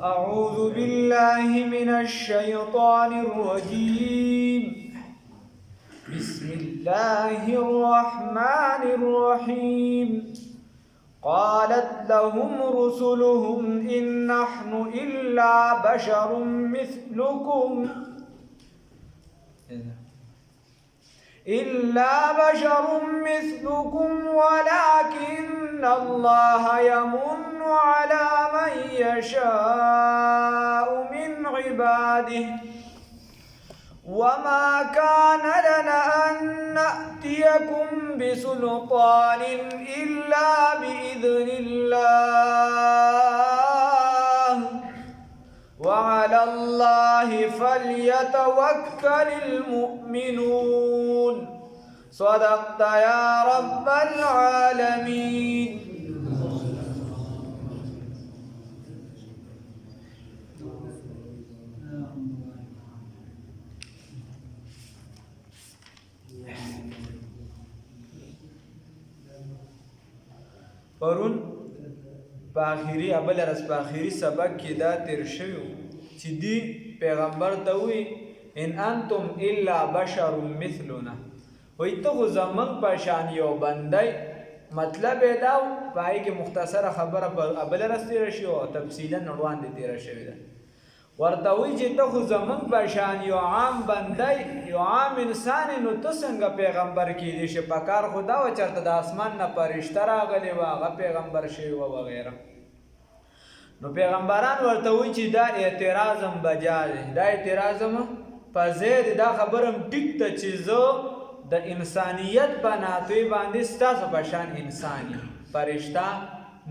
أعوذ بالله من الشيطان الرجيم. بسم الله الرحمن الرحيم. قالت لهم رسلهم إن نحن إلا بشر مثلكم ولكن الله يمن على من يشاء من عباده وما كان لنا أن نأتيكم بسلطان إلا بإذن الله وعلى الله فليتوكل المؤمنون. صدقت يا رب العالمين. پرون په اخیری سبق کې دا تیر شوی چې دی پیغمبر ته وی ان انتم الا بشر مثلنا، وی ته خو زمونږ په شان یو بندی. مطلب یې دا پای کې مختصره خبره په بله ورځ تېره شوې او تفصیلا وړاندې تېره شوې ده. ورته وی چې ته خو زمونږ په شان یو عام بندی، یو عام انسان، نو ته څنګه پیغمبر کېدی شي؟ په کار خو دا وه چېرته د اسمان نه فرشته راغلی وه، هغه پیغمبر شوی وه وغیره. نو پیغمبران ورته وی چې دا اعتراض هم بجا دی، دا اعتراض هم په ځای دی. دا خبره هم ټیک ده چې زه د انسانیت په ناتوی باندې ستاسو په شان انسان یم، فرشته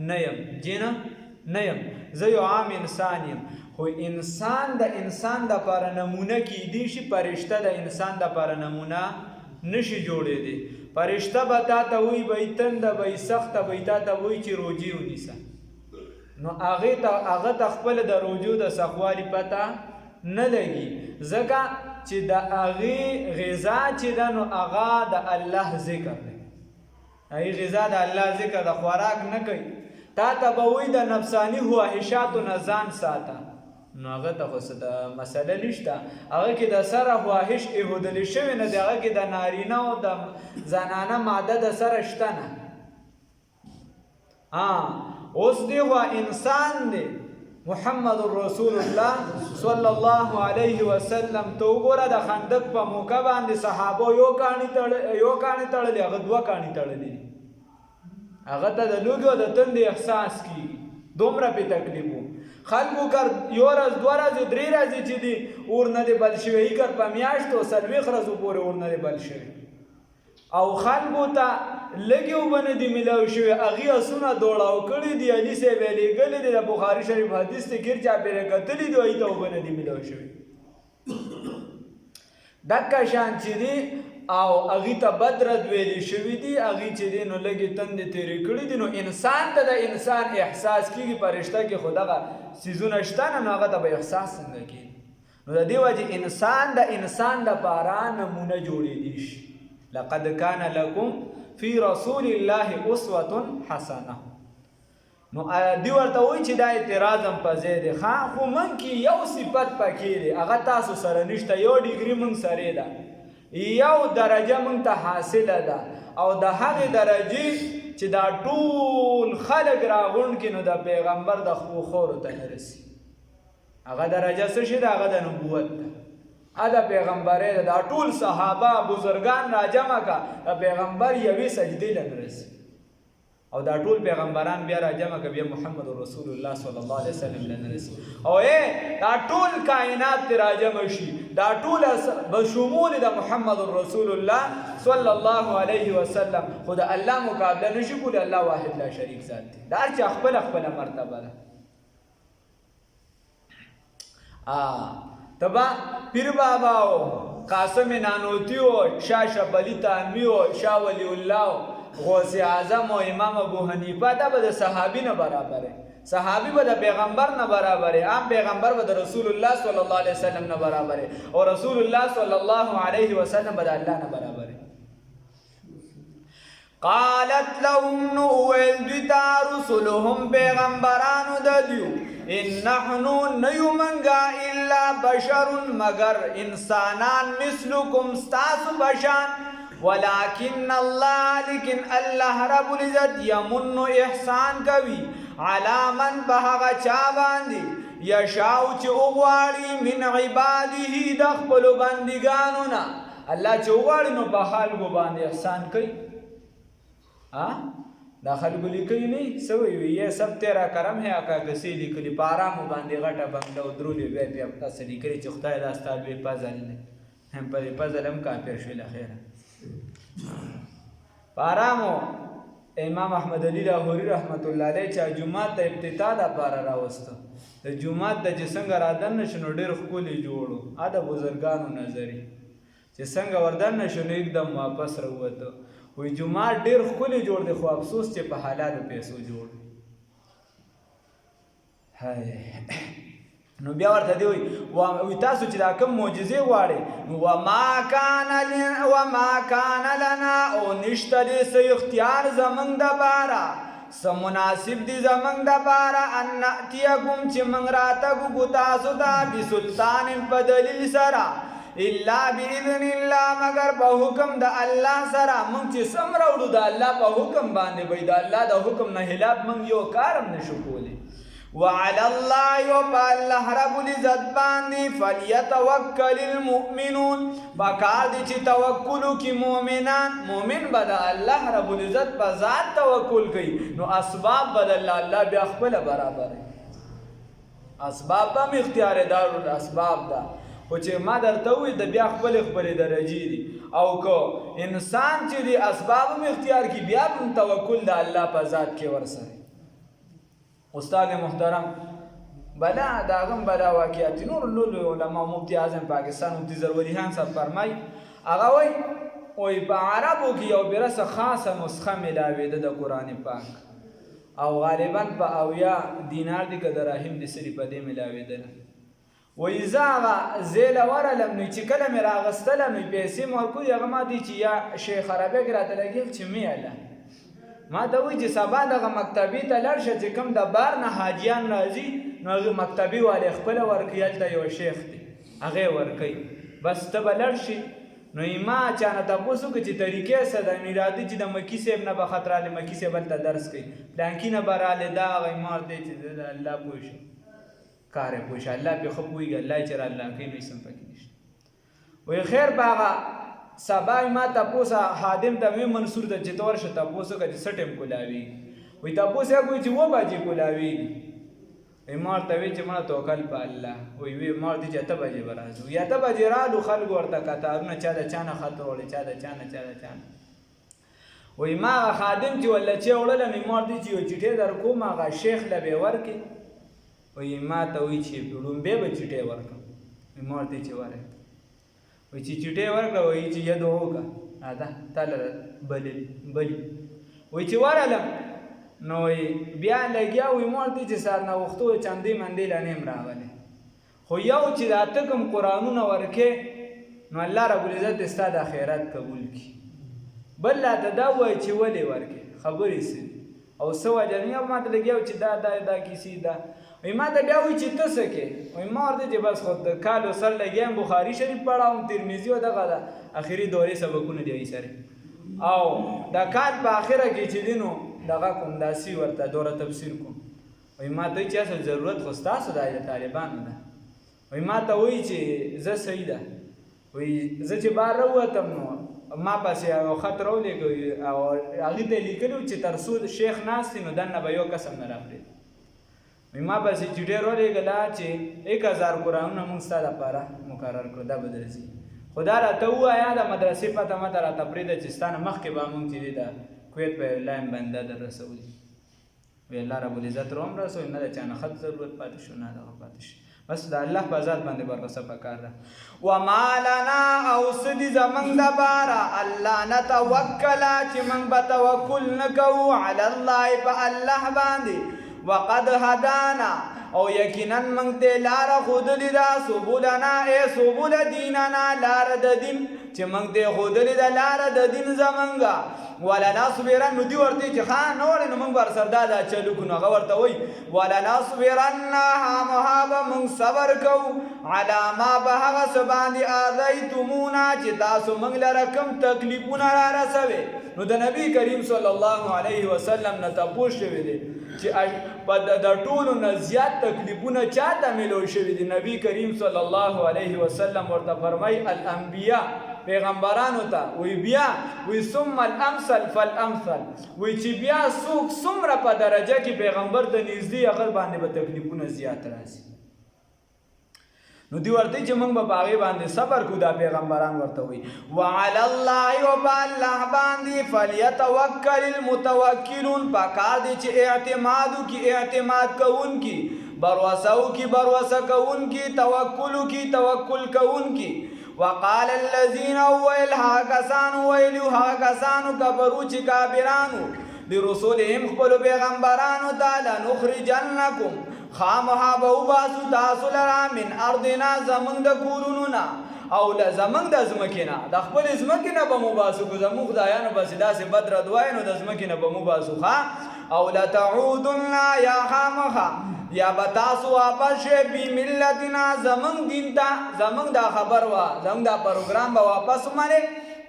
نه یم، جن نه یم، زه یو عام انسان یم. خو انسان د انسان دپاره نمونه کیدی شي، فرشته د انسان دپاره نمونه نشي جوړېدی. فرشته به تا ته وایي به یې تنده به یې سخته به یې تا ته وایي چې روجې ونیسه، نو هغه ته خپله د روجو د سخوالي پته نه لګي، ځکه چې د هغې غذا چې ده نو هغه د الله ذکر دی. هغې غذا د الله ذکر د خوراک نه کوي. تا ته به وایي د نفساني خواهشاتو نه ځان ساته، نو هغه ته خو څه د مسله نشته. هغه کې د سره خواهش ایښودلی شوی نه دی، هغه کې د نارینه او د زنانه ماده د سره شته نه. اوس دی خو انسان دی، محمد رسول الله صلی الله علیه وسلم ته وګوره، د خندق په موقع باندې صحابه یو کاڼي تړلی، هغه دوه کاڼي تړلی دي. هغه ته د لوږې او د تندې احساس کېږي، دومره پې تکلیف و. خلکو کر یو ورځ دوه ورځې درې ورځې چې دي اور نه دی بل شوی، یې کر په میاشتو څلوېښت ورځو پورې اور نه دی بل شوی، او خلکو ته لږې اوبه نه دي میلاو شوي. هغې اسونه دوړاو کړي دي، علي صاحب یې لېږلي دي، د بخاري شریف حدیث ته ګیر چاپېره کتلي دي، هغې ته اوبه نه دي میلاو شوي. دکه شان چې دي او هغې ته بد رد ویلي شوي دي، هغې چې دي نو لږې تندې تېرې کړي دي. نو انسان ته د انسان احساس کېږي، فرشته کې خو دغه څیزونه شته نه، نو هغه ته به احساس څنګه کېږي؟ نو د دې وجې انسان د انسان دپاره نمونه جوړېدی شي. لقد كان لكم في رسول الله اسوه حسنه. نو دی ورته وایي چې دا اعتراض هم په ځای دی. خو موږ کې یو صفت پکې دی، هغه تاسو سره نشته. یو ډیګري موږ سره ده، یو درجه موږ ته حاصله ده، او د هغې درجې چې دا ټول خلک راغونډ کړي نو د پیغمبر د خورو ته نه رسي. هغه درجه څه شي ده؟ هغه د نبوت ده، د پیغمبرۍ ده. دا ټول صحابه بزرګان راجمع که د پیغمبر یوې سجدې له نه رسي، او دا ټول پیغمبران بیا راجمع که بیا محمد رسول الله صلی الله علیه وسلم له نه رسي. او دا ټول کائنات ته راجمع شي، دا ټول بشمول د محمد رسول الله صلی الله علیه وسلم، خو د الله مقابله نشي کولی. الله واحد لا شریک ذات دی، د هر چا خپله مرتبه ده. تبا پیر بابا و قاسم نانوتی و شاه شبلی تانوی و شاه ولی الله و غوث اعظم و امام ابو حنیفه، دا به د صحابی نه برابره. صحابی به د پیغمبر نه برابره، عام پیغمبر به د رسول الله صلی الله علیه وسلم نه برابره، او رسول الله صلی الله علیه وسلم به د الله نه برابره. قالت لهم نویل دویتا رسولهم پیغمبرانو ددیو ان نحنو نیو منگا الا بشر مگر انسانان مثلکم ستاسو بشان ولكن الله لیکن اللہ رب العزت یمن احسان کوي علی من بهغه چا باندې یشاو چې وغواړي من عباده د خپلو بندګانو نه الله چې وغواړي نو په خلکو باندې احسان کوي دا خلکو لیکلي نه سوی وي یې سب تیرا کرم ہے آقا کسی لیکلي په آرامو باندې غټه بنګله او درولې بیا بیا تاسو لیکلي چې خدای دا ستا لوی فضل دی هم په دې فضل هم کافر شوي له خیره په آرامو امام احمد علی لاهوري رحمت الله علیه چې جومات ته ابتدا دپاره راوسته د جومات د چې څنګه رادننه شو نو ډېر ښکلي جوړ د بزرګانو نظري چې څنګه وردننه شو نو एकदम واپس راووته وی جمعات ډیر ښکلی جوړ دی خو افسوس چې په حلالو پیسو جوړ نو بیا ورته دی وی تاسو چې دا کوم معجزې غواړئ وما کان لنا او نشته دی څه اختیار زموږ دپاره څه مناسب دی زموږ دپاره ان نأتیکم چې موږ راتګو تاسو ته بسلطان په دلیل سره الا باذن الله مگر په حکم د الله سره موږ چې سم راوړو د الله په حکم باندې وای د الله د حکم نه خلاف موږ یو کارم نشو کولی وعلى الله وبالله رب العزت باندې فليتوکل المؤمنون بکار دي چې توکل کی مؤمنان مؤمن بد الله رب العزت په ذات توکل کوي نو اسباب بدل الله بیا خپل برابر اسباب هم اختیار دار اسباب دا خو چې ما درته ووایي د بیا خپلې درجې دي او که انسان چې دی اسباب هم اختیار کړي بیا هم توکل د الله په ذات کې ورسره استاد محترم بلا د هغه هم بلا واقعات نور لولو علما مفتي اعظم پاکستان مفتي ظرولي خان صاحب فرمایي هغه وایي په عربو کې یو برسه خاصه نسخه میلاوېده د قرآن پاک او غالبا په 80 دینار دي که دراهم دي سري په دې میلاوېدله وی زه هغه زیله ورلم نو چې کله مې راغستله نو پیسې مې ورکړي هغه ما دی چې یا شیخ عربک راته لګېل چې میله ما ته وایي چې سبا دغه مکتبې ته لاړ شه چې کوم د بار نه حاجیان راځي نو هغه مکتبې والې خپله ورکوي هلته یو شیخ دی هغې ورکوي بس ته به لاړ شي نو ما چا نه تپوس وکړه چې طریقې څه ده نو راځي چې د مکي صاحب نه به خط رالی مکي صاحب هلته درس کوي پلانکي نه به رالی دا هغه مار دی چې د الله پوه شي کار یې پوه شه الله پې ښه پوهېږي الله چې را الله کوي نو هېڅ هم پکې نشته وایي خیر به هغه سبا ما تپوس خادم ته مې منصور ته چې ته ورشه تپوس وکړه چې څه ټایم کولاوېږي وایي تپوس یې کوي چې 9 بجې کولاوېږي وایي ما ورته وایي چې مړه توکل په الله وایي ما ورته چې 8 بجې به راځو یا 8 بجې رالو خلکو ورته کتارونه چا د چا نه خط وړی چا د چا نه وایي ما هغه خادم چې ولچې وړله نو ما ورته چې یو چټۍ در کوم هغه شیخ له به ورکړي وایي ما ته وایي چې لومبۍ به چټۍ ورکړم وایي ما ورته چې ورکړه وایي چې چټۍ ورکړه وایي چې یدعو کا دا تاله بلي وایي چې ورغلم نو بیا لګیا وایي ما ورته چې سهار ناوختو چندې مندې لا نه یم راغلی خو یو چې دا ته کوم قرآنونه ورکې نو الله رب العزت ستا د خیرات قبول کړي بل لا ته دا وایي چې ولې ورکې خبرې څه او څه وجه نه ما ته لګیا چې دا کیسې ده وایي ما ته بیا وایي چې ته څه کې وایي ما ورته چې بس خو د کالو سر لګیا یم بخاري شریف پړاوم ترمذي او دغه ده اخري دورې سبقونه دي سره او د کال په اخره کې چې دی نو دغه کوم داسې ورته دوره تفسیر کوم وایي ما ته چې اصل ضرورت خو ستاسو دی د طالبانو ده وایي ما ته وایي چې زه صحیح ده وایي زه چې بهر راووتم نو ما پسې یو خط راولېږه او هغې ته یې لیکلي و چې تر څو شیخ ناست نو دننه به یو قسم نه راپرېږدي وایي ما پسې چټۍ راولېږله چې 1000 قرآنونه موږ ستا لپاره مقرر کړو دا به درځي خو دا راته ووایه د مدرسې پته ماته راته پرېږده چې ستا نه مخکې به موږ چې دی د کویت په لایم بنده در رسولي وایي الله رب العزت رو هم رسوي نه د چا نه خط ضرورت پاتې شو نه دغه پاتې شي بس د الله په ذات باندې برغسه پکار ده وما لنا او څه دي زموږ دپاره الله نتوکل چې موږ به توکل نه کوو علی الله په الله باندې وقد هدانا او یقینا موږ ته لاره ښودلې ده سبلنا ای سبل دیننا لاره د دین چې موږ ته ښودلې ده لاره د دین زمونږه ولنصبرن نو دوی ورته چې ښه نه وړې نو موږ به ورسره دا چلو کړو نو هغه ورته وایي ولنصبرن خامخا به موږ صبر کوو علی ما به هغه څه باندې اذیتمونا چې تاسو موږ لره کوم تکلیفونه را رسوي نو د نبی کریم صلی الله علیه وسلم نه تپوس شوی دی چې د ټولو نه زیات تکلیفونه چاته ملو شوي دي نبی کریم صلی الله علیه وسلم ورته فرمای الانبیاء پیغمبرانو ته وی بیا وی ثم الامثل فالامثل وی چې بیا څوک څومره په درجه کې پیغمبر ته نږدې هغه باندې به تکلیفونه زیات راځي نو دی ورته چې موږ به باغې باندې صبر کو دا پیغمبران ورته وي وعلى الله وبالله باندې فليتوکل المتوکلون پکار دي چې اعتماد کوون کی بروسه کوون کی توکل کوون کی وقال الذين ويلها كسانو كبروا چې کافرانو لرسولهم خپل پیغمبرانو تعالی نخرجنکم خامها بوباسو تاسو لرا من ارضنا زمنګ د کورونو نه او زمنګ د ځمکې نه د خپل ځمکې نه به مباسو کو زموږ خدایانو بس داسې بد ردوای نو د ځمکې نه به مباسو ښه او لتعودن یا خامها یا بتاسو واپس شي بی ملتنا زمنګ دین ته زمنګ دا خبر وا زمنګ دا پروګرام به واپس مانه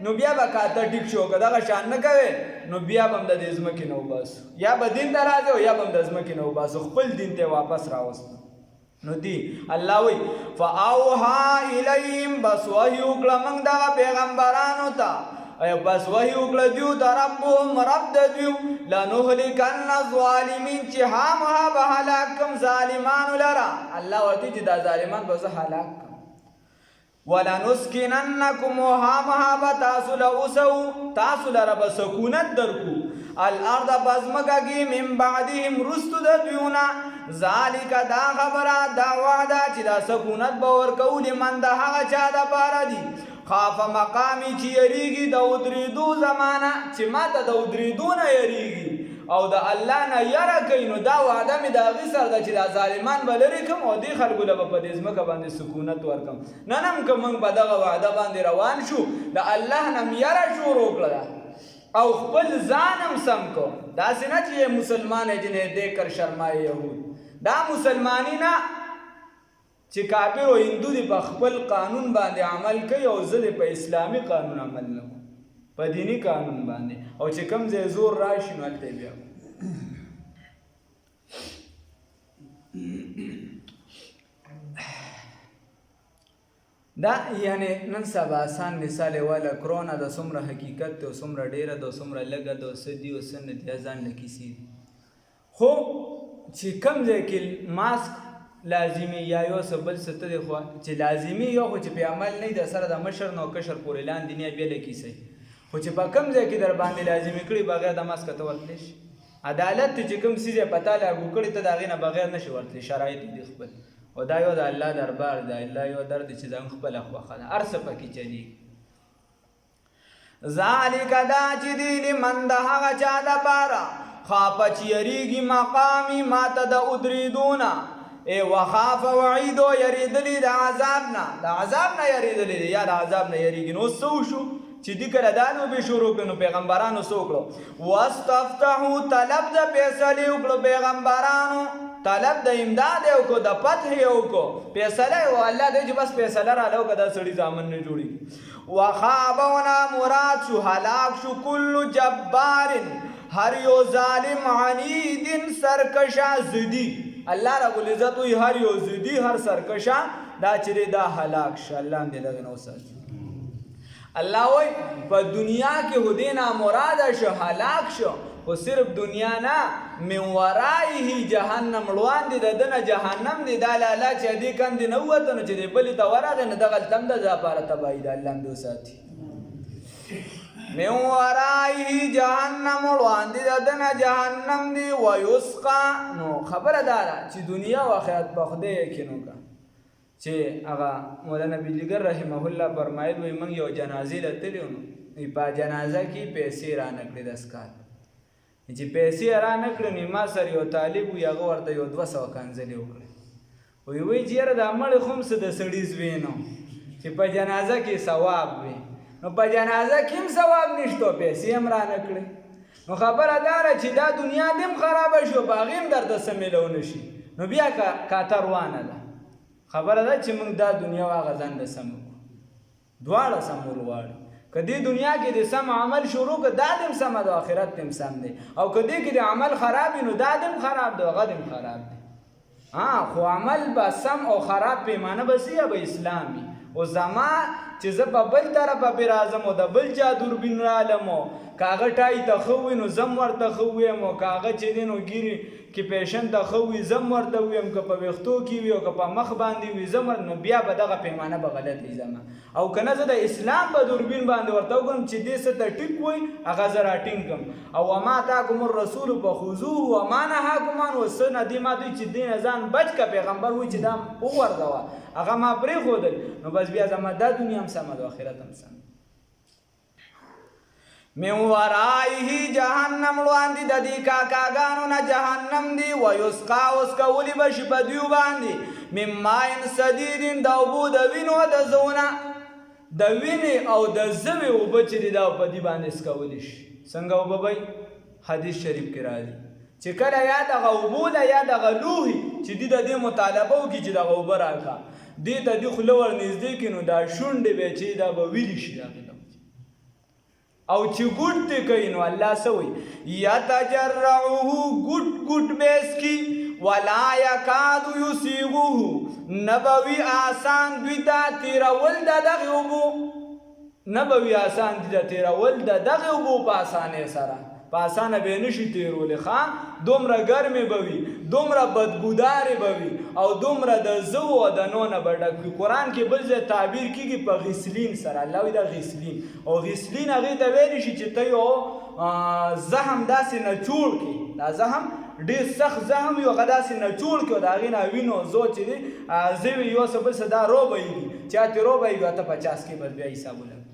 نو بیا به کاته ټیک شو که دغه شان نه کوي نو بیا به هم د دې ځمکې نه وباسو یا به دین ته راځو یا به هم د ځمکې نه وباسو خپل دین ته واپس راوستو نو دی الله وی فاوها الیهم بس وحی وکړه موږ دغه پیغمبرانو ته بس وحی وکړه دیو ته ربهم رب د دیو لنهلکن الظالمین چې هامها به هلاک کم ظالمانو لره الله ورته چې دا ظالمان به زه هلاک کم ولنسکننکم وهامها بتاسو تاسو لره به سکونت درکو الارض بزمکه من بعدهم رستو د دیونا ذالک دا خبره دا وعده چې دا سکونت به ورکو لمن د هغه چا دپاره دي خاف مقامی چې یریږي د ودرېدو زمانه چې ماته د ودرېدو نه یریږي او د الله نه یره کوي نو دا وعده مې د هغې سره ده چې دا ظالمان به لرې کړم او دې خلکو له به په دې ځمکه باندې سکونت ورکړم نن هم که موږ به دغه وعده باندې روان شو د الله نه م یره شروع کړله او خپل ځان هم سم کو داسې نه چې مسلمان جنې دیکھ کر شرمائے یهود دا مسلمانی نه چې کافر او هندو دي په خپل قانون باندې عمل کوي او زه دې په اسلامي قانون عمل نه کوم په دینی قانون باندې او چې کوم ځای زور راشي نو هلته بیا دا یعنی نن سبا آسان مثال والا کرونا د څومره حقیقت دی او څومره ډیره ده او څومره لږه ده او څه دي او څه نه دي ځان له کیسې دي خو چې کوم ځای کې ماسک لازمي یا یو څه بل څه ته دی خو چې لازمي یو خو چې په عمل نه د سره د مشر نو کشر پورې لاندې نه بیا له کیسې خو چې په کوم ځای کې در باندې لازمي کړي بغیر د ماسک ته ورتلی شي عدالت چې کوم څیز یې پته لاګو کړي ته د هغې نه بغیر نه شي ورتلی شرایط دي خپل او دا یو د الله دربار دی الله یو در دی چې زموږ خپله خوښه ده هر څه پکې چلیږي ذالک دا چې دی لمن د هغه چا دپاره خافه چې یریږي مقامي ماته د ودرېدو نه وخاف وعیدو یریدلی د عذاب نه یریدلی دی یا د عذاب نه یریږي نو څه وشو چې دی کله دا لوبې شروع کړو نو پیغمبرانو څه وکړو واستفتحو طلب د فیصلې وکړو پیغمبرانو طلب د امداد یې وکړو د فتح یې وکړو فیصله یې الله دی چې بس فیصله راله وکړه دا سړي زامن نه جوړېږي وخابونا مراد شو هلاک شو کل جبار هر یو ظالم عنید سرکشا زدی الله رب العزت وی هر یو زدی هر سرکشا دا چې دا هلاک شو الله دې دغه نو ساتي الله وی په دنیا کې هدینا مراد شو هلاک شو خو صرف دنیا نه من ورائه جهنم روان دي دنه جهنم دي دا لاله چې دې کندې نه وته نو چې دې بلې ته ورغې نه دغه تم د ځپاره تباهي ده الله دې ساتي من ورائه جهنم روان دي دنه جهنم دي ويسقى نو خبره ده چې دنیا او آخرت په خدای یقین وکړه چې هغه مولانا بلیګر رحمه الله فرمایل وي موږ یو جنازې له تللو نو په جنازه کې پیسې رانه کړې دس کال چې پیسې رانه کړې نو ما سره یو طالب وي هغه ورته یو 200 کنځلې وکړې وی چې یاره دا مړی خو هم څه د سړي زوی نو چې په جنازه کې ثواب وي نو په جنازه کې هم ثواب نشته، پیسې هم را نه کړې. نو خبره دا ده چې دا دنیا دې هم خرابه شو، په هغې هم درته څه میلو شي، نو بیا کاته روانه ده. خبره ده چې موږ دا دنیا او هغه ځان له سم کړو، دواړه سمول غواړي. که دې دنیا کې د سم عمل شروع کړه دا دې هم سمه ده، آخرت دې هم سم دی. او که دې کې د عمل خراب وي نو دا دې هم خراب دی، هغه دې هم خراب دی. خو عمل به سم او خراب پیمانه به څه به اسلام وي. او زما چې زه په بل طرفه پرې راځم او د بل چا دوربین رالم او که هغه ټای ته ښه وي نو زه هم ورته ښه ویم، او که هغه چې دی نو ګیرې کې پیشن ته ښه وي زه هم ورته ویم، که په ویښتو کې وي او که په مخ باندې وي زه نو بیا به دغه پیمانه به غلط وي زما. او که نه زه د اسلام په دوربین باندې ورته وګورم چې دې څه ته ټیک وایي هغه زه راټینګ کړم. او وما اتاکم الرسول فخذوه وما نهاکم عنه، څه نه دې ما دوی چې دې نه ځان بچ که پیغمبر وایي چې دا وغورځوه هغه ما پرېښودل، نو بس بیا زما دا دنیا هم سمه ده، آخرت هم سمه. من ورائه جهنم وړاندې د دې کاکاګانو نه جهنم دی، ویسقا وسکولی به شي په دوی باندې من ماء صدید، د اوبو د وینو د زونه، د وینې او د زوی اوبه چې دي دا په دې باندې سکولی شي. څنګه اوبه به حدیث شریف کې راځي چې کله یا دغه اوبو ده یا دغه لوښي چې دي د دې مطالبه وکړي چې دغه اوبه راکړه، دې ته دې خوله ور نږدې کړي نو دا شونډې به چې دا به ویلې شي دغې او چې ګوټ ته کوي نو الله څه وایي یتجرعه ګوټ ګوټ به اسکي ولا یکاد یسیغه، نه به وي آسان دوی ته تېرول د دغې اوبو، نه به وي آسان دوی ته تېرول د دغې اوبو په اسانۍ سره، په اسانه به یې نشي تېرولی. دومره ګرمې به وي، دومره بدبودارې به وي او دومره د زو او د نو نه به ډک وي. قرآن کې بل ځای تعبیر کېږي په غسلین سره، الله وایي دا غسلین، او غسلین هغې ته ویلی شي چې ته یو زخم داسې نچوړ کړي، دا زخم ډېر سخت زخم وي هغه داسې نچوړ کړي او د هغې نه وینو زو چې دی زه وي یو څه بل څه دا روبهیږي، چا ترې روبهیږي اته 50 کې بس بیا حساب ولګي.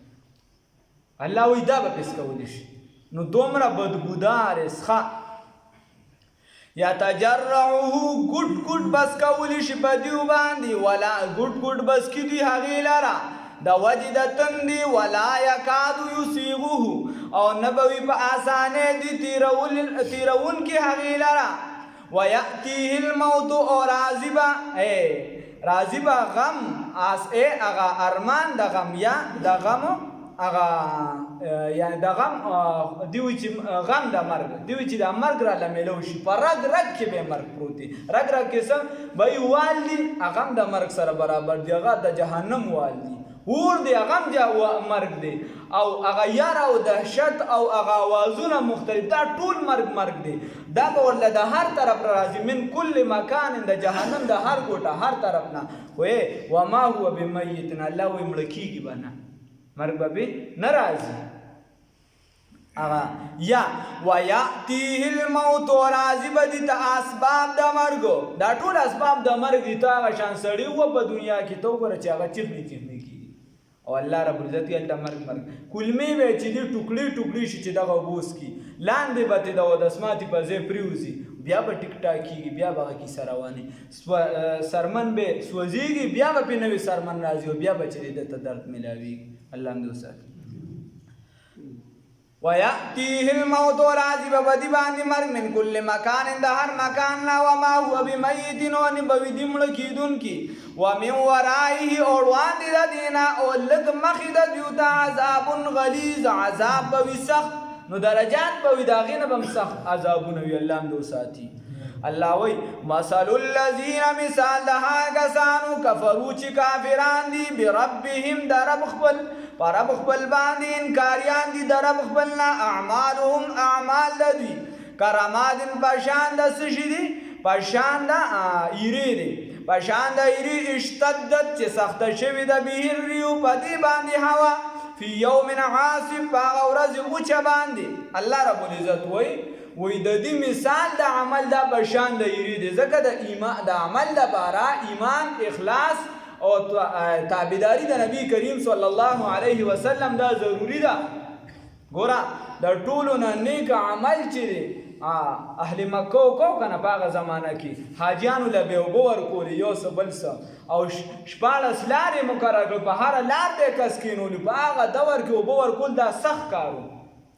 الله وایي دا به پس کولی شي. نو دومره بدبودار اسخه یتجرعه ګوټ ګوټ بس کولی شي په دیو باندې، ولا ګوټ ګوټ بس کی دوی هغې لره د وجې د تندې، ولا یکاد یسیغه او نه به وي په اسانۍ دوی تېرونکي هغې لره، ویأتیه الموت او راضي به غم هغه ارمان د غم یا د غم هغه یعنی د غم دوی چې غم د مرګ دوی چې د مرګ را لمیلو شي په رګ رګ کې به مرګ پروت دی، رګ رګ کې څه به یې وال دي هغه هم د مرګ سره برابر دی، هغه د جهنم وال دي، اور دی هغه هم مرګ دی، او هغه یار او دهشت او هغه آوازونه مختلف، دا ټول مرګ دی، دا به ورله د هر طرف راځي، من کل مکان د جهنم د هر ګوټه هر طرف نه. وما هو بمیت، الله وایي مړه کېږي به نه، مرګ به نه راځي. هغه یا ویأتیه الموت او راځي به دي ته اسباب د مرګو، دا ټول اسباب د مرګ دي. ته هغه شان سړي وه په دنیا کې ته وګوره چې هغه چیخنې کېږي او الله رب العزت یې هلته مرګ کلمې به چې دي ټوکړې ټوکړې شي چې دغه اوبوس کي لاندې به ترې د اودسماتې په ځای پرېوځي، بیا به ټیک ټاک کېږي، بیا به هغه کیسه روانې سرمن به سوځېږي، بیا به پرې نوې سرمن راځي او بیا به چې دی دته درد میلاویږي. الله هم دې وساتي. ویأتیه الموت او راځي به په دې باندې مرګ من کل مکان د هر مکان نه، وما هو بمیت او نه به وي دې مړه کېدونکي، ومن ورائه او وړاندې د دې نه او لږ مخې د دوی ته عذاب غلیظ، عذاب به وي سخت، نو درجات به وي د هغې نه به هم سخت عذابونه وي. الله هم دې وساتي. الله وایي مثل الذین، مثال د هغه کسانو کفرو چې کافران دي بربهم د رب خپل، په رب خپل باندې انکاریان دي د رب خپل نه، اعمالهم اعمال د دوی کرمادن په شان د څه شي دي، په شان د ایرې دي، په شان د ایرې اشتدت چې سخته شوې ده به الریح په دې باندې هوا، فی یوم عاصف په هغه ورځ وچه باندې. الله رب العزت وایي د دې مثال د عمل دا په شان د ایرې دی، ځکه د عمل لپاره ایمان، اخلاص او تابعداري د نبی کریم صلی الله علیه وسلم دا ضروری ده. ګوره د ټولو نه نیک عمل چې دی اهل مکه کو کنه په هغه زمانه کې حاجیانو له به اوبه ورکول یو څه بل څه او شپاړس لارې مقرر کړ په هره لار ته کس کینول په هغه دور کې اوبه ورکول دا سخت کارو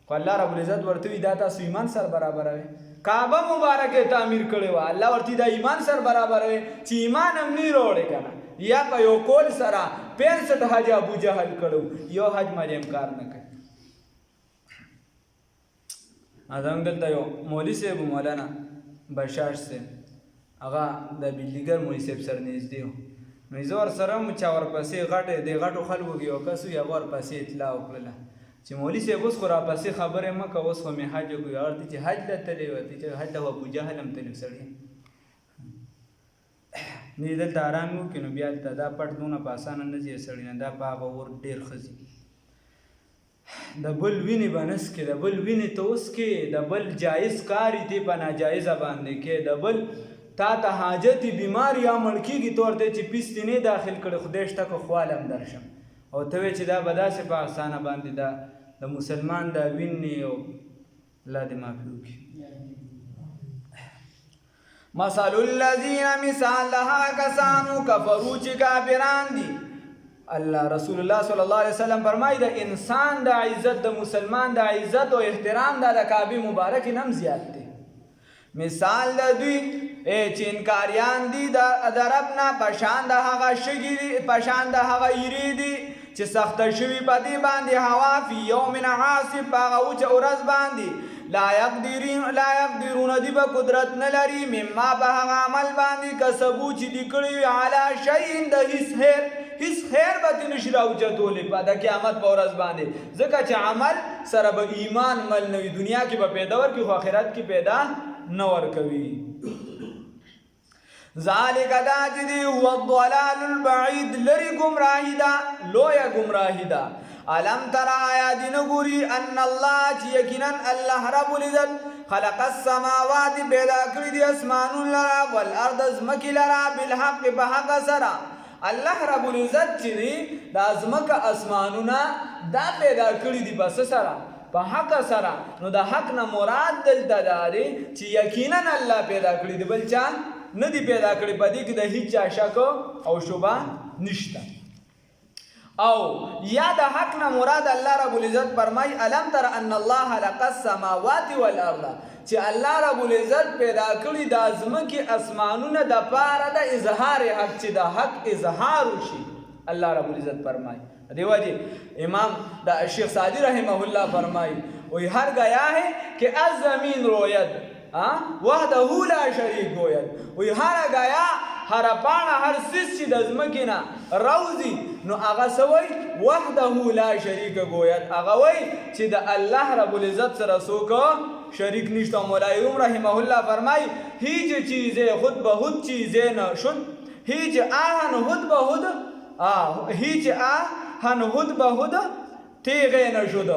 خو الله رب العزت ورته وی دا تاسو ایمان سره برابروي کعبه مبارکه تعمیر کړي و الله ورته دا ایمان سره برابروي چې ایمان هم نه وروړي کنه یا په یو کول سره 65 حج ابو جهل کړو یو حج مې کار نه کوي ادم دلته یو مولوی صاحب مولانا بشار صاحب هغه د بلډیګر مولوی صاحب سره نږدې و نو زه ورسره م چا ورپسې غټو خلکو کې یو کس وي هغه ورپسې اطلاع وکړله چې مولوي صاحب اوس خو راپسې خبرې مه کوه اوس خو مې حج وکړو هغه ورته چې حج ته تللی و چې حج ته ابو جهل هم تللی سړی نه دلته ارام وکړي نو بیا دلته دا پټ دونه په اسانه نه ځي سړی نه دا په هغه ور ډېر ښه ځي د بل وینې به نس کې د بل وینې ته اوس کې د بل جایز کار یې په ناجایزه باندې کې د بل تا ته حاجتي بیمار یا مړ کېږي تو ورته چې پیس دې نه داخل کړی خدای شته که خوالم درشم او ته وایې چې دا به داسې په اسانه باندې دا د مسلمان دا وینې او الله دې معافي وکړي مثل الذین مثال د هغه کسانو کفرو چې کافران دي الله رسول الله صلی الله علیه وسلم فرمایي د انسان د عزت د مسلمان د عزت او احترام د کعبه مبارک نم زیات دی مثال د دوی چې انکاریان دي د ربنا پشان د هغه شګي پشان د هغه یری دي چې سخت شوی په دې باندې هوا فی یوم عاصف هغه او چې ورځ باندې لا يقدرون دی به قدرت نه لري مما به هغه عمل باندې کسبو چې دی کړی علی شیء د هیڅ خیر به دې نشي راوچتولی په د قیامت په ورځ باندې ځکه چې عمل سره به ایمان مل نه وي دنیا کې به پیدا ورکړي خو آخرت کې پیدا نه ورکوي ذالک دا چې دی هو الضلال البعید لري گمراهی دا لویه گمراهی دا علم تر آیا دی نگوری ان اللہ چی یقینا اللہ رب العزت خلق السماوات پیدا کری دی اسمانون لرا والارض ازمکی لرا بالحق بحق سرا اللہ رب العزت چی دی دا ازمک اسمانونا دا پیدا کری دی بس سرا په حق سره نو د حق نه مراد دلته داري چې یقینا الله پیدا کړی دی بل چا نه دی پیدا کړی په دې کې د هیڅ چا شک او شبهه نشته او یا د حق نه مراد الله رب العزت فرمای الم تر ان الله خلق السماوات والارض چې الله رب العزت پیدا کړی د ازمکه اسمانونه د پاره د اظهار حق چې د حق اظهار وشي الله رب العزت فرمای دیو جی امام دا شیخ سعدی رحمہ اللہ فرمائی وہی ہر گیا ہے کہ الزمین روید وحدہ لا شریک گوید وہی ہر گیا ہر پانا ہر سیس چی دزمکینا روزی نو اغا سوئی وحدہ لا شریک گوید اغا وی چی دا اللہ رب العزت سر رسوکا شریک نشتا مولایوم رحمہ اللہ فرمائی ہیچ چیزیں خود بہت چیزیں نہ شد هیچ آهن هد به هد هیچ آهن هد به هد تیغه نشد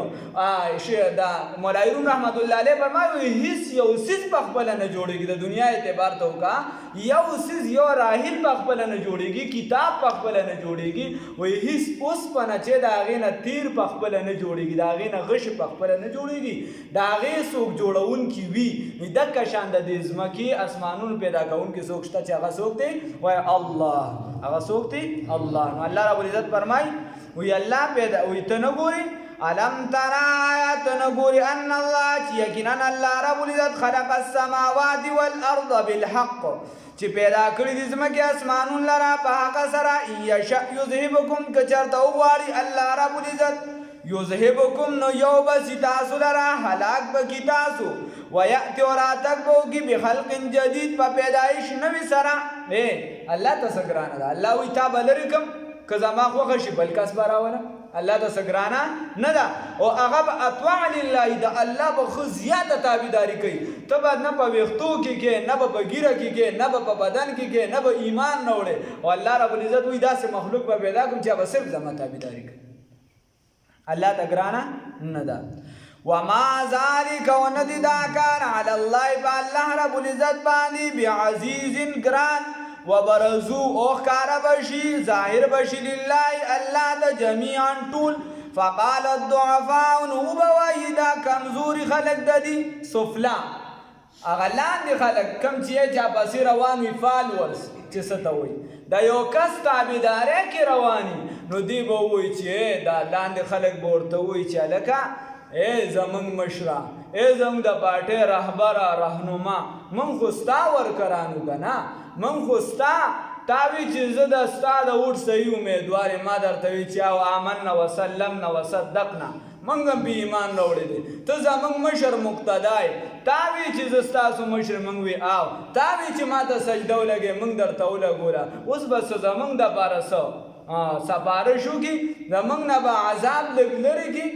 دا مولایرون رحمت الله علیه فرمایي هیڅ یو سیس په خپل نه جوړیږي د دنیا اعتبار ته وکا یو سیس یو راهیل په خپل نه جوړیږي کتاب په خپل نه جوړیږي وای هیڅ اوس پنه چې دا غینه تیر په خپل نه جوړیږي دا غینه غش په خپل نه جوړیږي دا غي سوق جوړون کی وی د کشان د ځمکی اسمانونو پیدا کون کی سوق شته چې هغه سوق دی وای الله هغه سوق دی الله الله رب العزت فرمای وی الله پیدا وی تنګوري علم ترى آیات نگوری ان اللہ یقینا اللہ رب العزت خلق السماوات والارض بالحق چی پیدا کری دی زمکی اسمانون لرا پا حق سرا یشأ یذہبکم کچرتا اغواری اللہ رب العزت یذہبکم نو یو بسی تاسو لرا حلاک بکی تاسو ویأتی وراتک بوگی بخلق جدید پا پیدایش نوی سرا اللہ تسکرانا دا اللہ وی تا بلرکم کزما خوخشی بلکس براولا الله د سګرانا نه دا او هغه اطوع لله د الله په خو زیاته تابعداري کوي ته بعد نه په وختو کې نه په بګیره کې نه په بدن کې نه په ایمان نه وړي او الله رب العزت وی داسې مخلوق په پیدا کوم چې به صرف زما تابعداري کوي الله تګرانا نه دا وما ذلك وندي دا کار علی الله بالله رب العزت باندې بعزیز گران وبرزو اوخکار بشی ظاہر بشی للہ اللہ دا جمیعاً طول فقال الضعفاء نوبا ویدا کمزوری خلق دا دی سفلا هغه لاندې خلک کم چې چا پسې روان وي فالورز چې څه ته وایي د یو کس تابعدارۍ کې رواني نو دی به ووایي چې دا لاندې خلک به ورته وایي چې هلکه ای زمونږ مشره ای زمونږ د پارټۍ رهبره رهنما موږ خو ستا ورکرانو که نه موږ خو ستا تا وی چې زه د ستا د ووټ صحیح امیدوار یم ما درته وی چې او آمنا وسلمنا وصدقنا موږ هم په ایمان راوړی دی ته زموږ مشر مقتدا یې تا وی چې زه ستاسو مشر موږ وی او تا وی چې ما ته سجده ولګې موږ درته ولګوله اوس به څه زموږ دپاره څه سپارش وکړي زموږ نه به عذاب لږ لرې کړي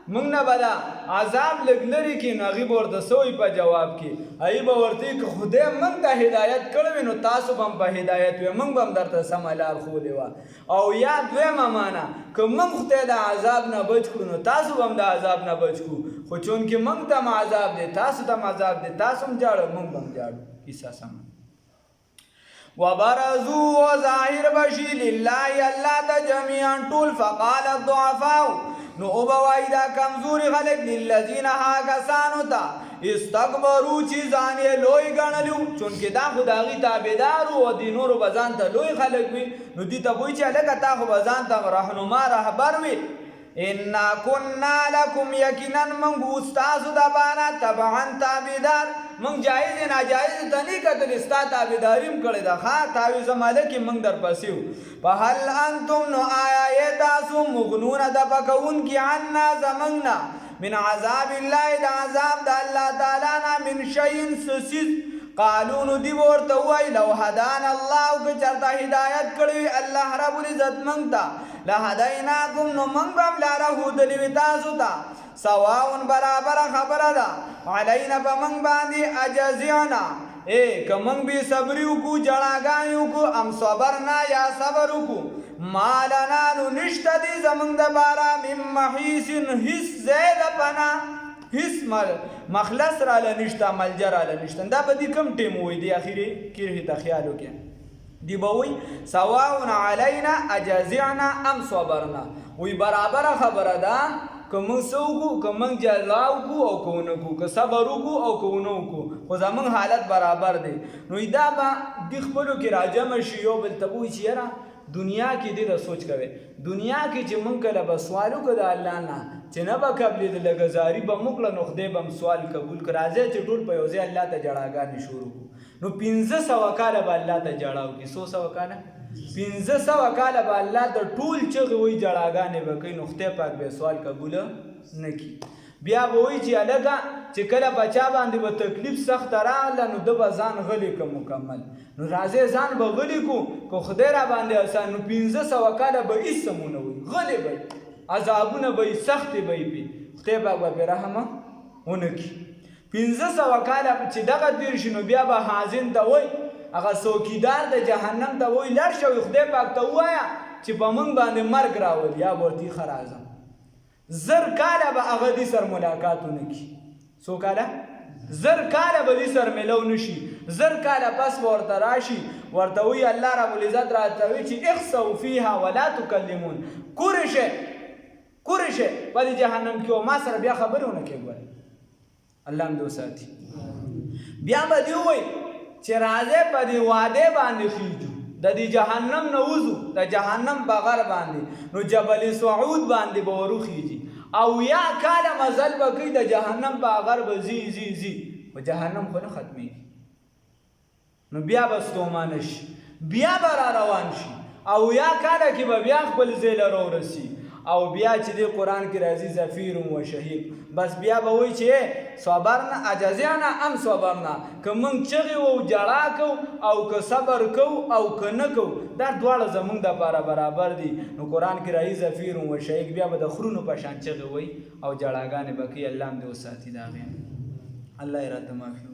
موږ نه به دا عذاب لږ لرې کړي نو هغوی به ورته څه وایي په جواب کې هغوی به ورته وایي که خدای موږ ته هدایت کړی وي نو تاسو به هم په هدایت وي موږ به هم درته سمه لار ښودې وه او یا دویمه معنا که موږ خدای د عذاب نه بچ کړو نو تاسو به هم د عذاب نه بچ کړو خو چونکې موږ ته هم عذاب دی تاسو ته هم عذاب دی تاسو هم جاړو موږ به هم جاړو کیسه سمه وبرزوا وظاهر بشي لله الله ته جميعا ټول فقال الضعفاء نو او بوای دا کمزوري خلک للذین ها کسانو ته استکبروا چې ځان یې لوی ګڼلو چونکې دا خو د هغې تابعدار و او د نورو به ځان ته لوی خلک وي نو دوی ته وایي چې هلکه تا خو به ځان ته رهنما رهبر وي انا کنا لکم یقینا موږ ستاسو دپاره تبعا تابعدار موږ جایز ناجایز ته نه کتل ستا تابعداري هم کړې ده ښه تعویض مالکې موږ درپسې وو فهل انتم نو آیا یې تاسو مغنون دفع کوونکي عنا زموږ نه من عذاب الله د عذاب د الله تعالی نه من شیء څه څیز قالو نو دی ورته وای لو هدانا الله که چرته هدایت کړی الله رب العزت موږ ته لهدیناکم نو موږ به هم لاره ښودلې وي تاسو ته سواء برابره خبره ده علینا په موږ باندې اجزعنا که موږ بې صبري وکړو جړاګانې وکړو ام صبرنا یا صبر وکړو ما لنا نو نشته دی زموږ دپاره من محیص هېڅ ځای د پناه هیڅ مخلص راله نشته ملجه راله نشته دا به دې کوم ټیم وایي د اخرې کرښې ته خیال وکړي دی به وایي سواء علینا اجزعنا ام صبرنا وایي برابره خبره ده که موږ څه وکړو که موږ جزا وکړو او که ونه کړو که صبر وکړو او که ونه وکړو خو زموږ حالت برابر دی نو دا به دې خپلو کې راجمع شي یو بل ته به وایي چې یاره دنیا کې دې ته سوچ کوئ دنیا کې چې موږ کله به سوال وکړو د الله نه چې نه به قبلېده لږه زاري به موږ کړه نو خدای به هم سوال قبول کړه راځئ چې ټول په یو ځای الله ته جړاګانې شروع کړو نو 1500 کاله به الله ته جړا وکړي 100 کاله 1500 کاله به الله ته ټول چغې وایي جړاګانې به کوي نو خدای پاک به سوال قبوله نه کړي بیا به وایي چې هلکه چې کله بچا باندې به تکلیف سخته راغله نو ده به ځان غلی که مکمل نو راځئ ځان به غلی کړو که خدای را باندې اسان نو 1500 کاله به هېڅ هم ونه وایي غلی به عذابونه به یې سختې به یې پې خدای پاک به پرې رحم ونه کړي 1500 کاله چې دغه تېر شي نو بیا به حاضن ته وایي هغه څوکیدار د جهنم ته وایي لړ شوي خدای پاک ته ووایه چې په موږ باندې مرګ راولي یا به ورته ښه راځم 1000 کاله به هغه دې سره ملاقات ونه کړي څو کاله 1000 کاله به دې سره میلو نه شي 1000 کاله پس به ورته راشي ورته وایي الله رب العزت راته وایي چې اخسئوا فیها ولا تکلمون کورې شئ کورې شئ په دې جهنم کې او ما سره بیا خبرې ونه کړې ګورئ الله هم دې وساتي بیا به دې ووایي چې راځئ په دې وعدې باندې خیږو د دې جهنم نه وځو د جهنم په غر باندې نو جبل سعود باندې به وروخیږي او یا کاله مزل به کوي د جهنم په غر به ځي ځي ځي په جهنم خو نه ختمېږي نو بیا به ستومانه شي بیا به را روان شي او یا کاله کې به بیا خپل ځای له راورسي او بیا چې دې قرآن کې راځي زفیر و شهیق بس بیا به وایي چې صبرنا اجزعنا ام صبرنا که موږ چغې وو جړا کوو او که صبر کوو او که نه کوو دا دواړه زموږ دپاره برابر دي نو قرآن کې راځي زفیر و شهیق بیا به د خرونو په شان چغې وایي او جړاګانې به کوي الله هم دې وساتي د هغې الله یې راته معافي